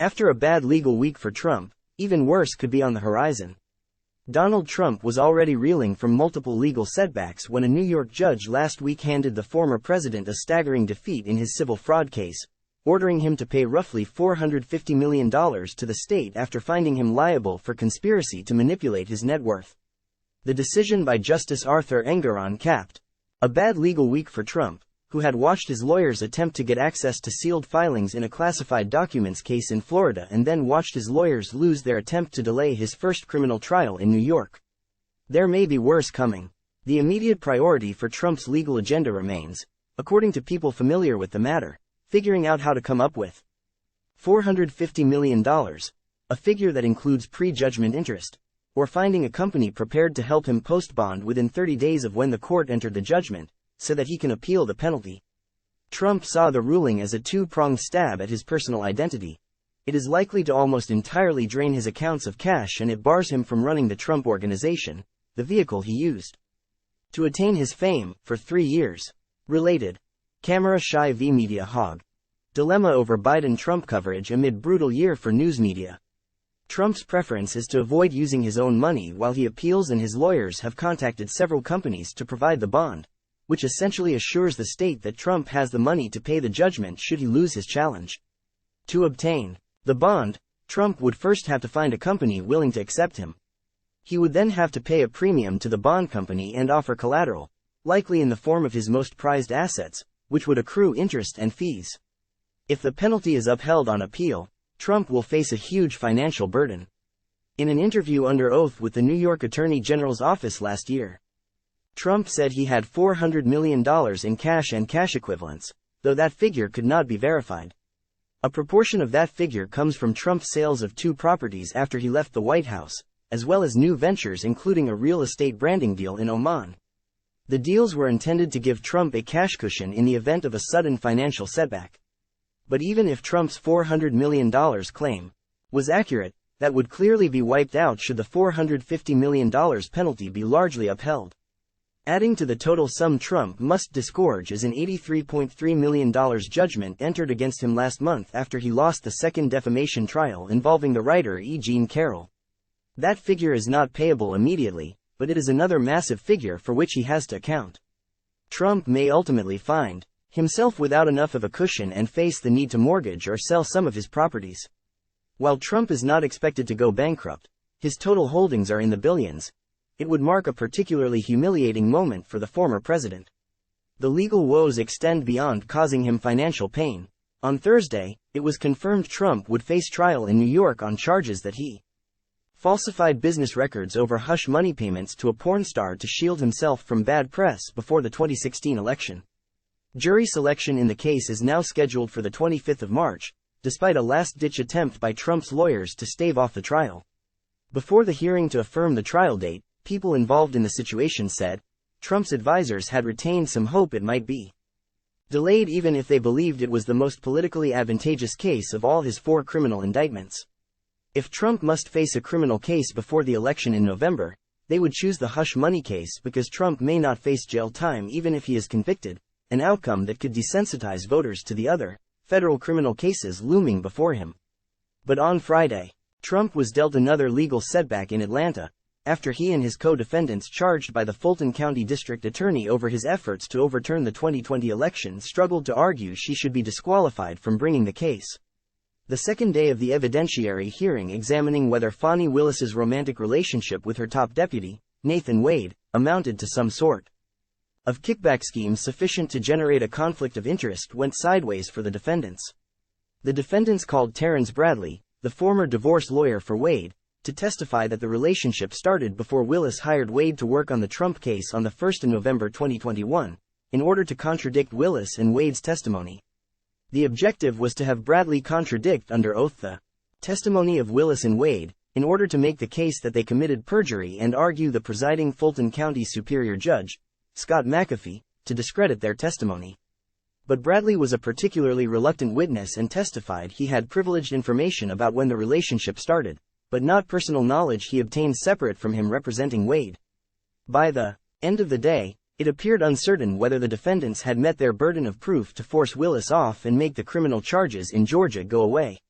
After a bad legal week for Trump, even worse could be on the horizon. Donald Trump was already reeling from multiple legal setbacks when a New York judge last week handed the former president a staggering defeat in his civil fraud case, ordering him to pay roughly $450 million to the state after finding him liable for conspiracy to manipulate his net worth. The decision by Justice Arthur Engoron capped a bad legal week for Trump, who had watched his lawyers attempt to get access to sealed filings in a classified documents case in Florida and then watched his lawyers lose their attempt to delay his first criminal trial in New York. There may be worse coming. The immediate priority for Trump's legal agenda remains, according to people familiar with the matter, figuring out how to come up with $450 million, a figure that includes pre-judgment interest, or finding a company prepared to help him post bond within 30 days of when the court entered the judgment, so that he can appeal the penalty. Trump saw the ruling as a two-pronged stab at his personal identity. It is likely to almost entirely drain his accounts of cash, and it bars him from running the Trump Organization, the vehicle he used to attain his fame, for 3 years. Related. Camera shy v media hog. Dilemma over Biden-Trump coverage amid brutal year for news media. Trump's preference is to avoid using his own money while he appeals, and his lawyers have contacted several companies to provide the bond, which essentially assures the state that Trump has the money to pay the judgment should he lose his challenge. To obtain the bond, Trump would first have to find a company willing to accept him. He would then have to pay a premium to the bond company and offer collateral, likely in the form of his most prized assets, which would accrue interest and fees. If the penalty is upheld on appeal, Trump will face a huge financial burden. In an interview under oath with the New York Attorney General's office last year, Trump said he had $400 million in cash and cash equivalents, though that figure could not be verified. A proportion of that figure comes from Trump's sales of 2 properties after he left the White House, as well as new ventures including a real estate branding deal in Oman. The deals were intended to give Trump a cash cushion in the event of a sudden financial setback. But even if Trump's $400 million claim was accurate, that would clearly be wiped out should the $450 million penalty be largely upheld. Adding to the total sum Trump must disgorge is an $83.3 million judgment entered against him last month after he lost the second defamation trial involving the writer E. Jean Carroll. That figure is not payable immediately, but it is another massive figure for which he has to account. Trump may ultimately find himself without enough of a cushion and face the need to mortgage or sell some of his properties. While Trump is not expected to go bankrupt, his total holdings are in the billions. It would mark a particularly humiliating moment for the former president. The legal woes extend beyond causing him financial pain. On Thursday, it was confirmed Trump would face trial in New York on charges that he falsified business records over hush money payments to a porn star to shield himself from bad press before the 2016 election. Jury selection in the case is now scheduled for the 25th of March, despite a last-ditch attempt by Trump's lawyers to stave off the trial. Before the hearing to affirm the trial date, people involved in the situation said Trump's advisors had retained some hope it might be delayed, even if they believed it was the most politically advantageous case of all his 4 criminal indictments. If Trump must face a criminal case before the election in November, they would choose the hush money case because Trump may not face jail time even if he is convicted, an outcome that could desensitize voters to the other federal criminal cases looming before him. But on Friday, Trump was dealt another legal setback in Atlanta, after he and his co-defendants charged by the Fulton County District Attorney over his efforts to overturn the 2020 election struggled to argue she should be disqualified from bringing the case. The second day of the evidentiary hearing examining whether Fani Willis's romantic relationship with her top deputy, Nathan Wade, amounted to some sort of kickback scheme sufficient to generate a conflict of interest went sideways for the defendants. The defendants called Terrence Bradley, the former divorce lawyer for Wade, to testify that the relationship started before Willis hired Wade to work on the Trump case on 1 November 2021, in order to contradict Willis and Wade's testimony. The objective was to have Bradley contradict under oath the testimony of Willis and Wade, in order to make the case that they committed perjury and argue the presiding Fulton County Superior Judge, Scott McAfee, to discredit their testimony. But Bradley was a particularly reluctant witness and testified he had privileged information about when the relationship started, but not personal knowledge he obtained separate from him representing Wade. By the end of the day, it appeared uncertain whether the defendants had met their burden of proof to force Willis off and make the criminal charges in Georgia go away.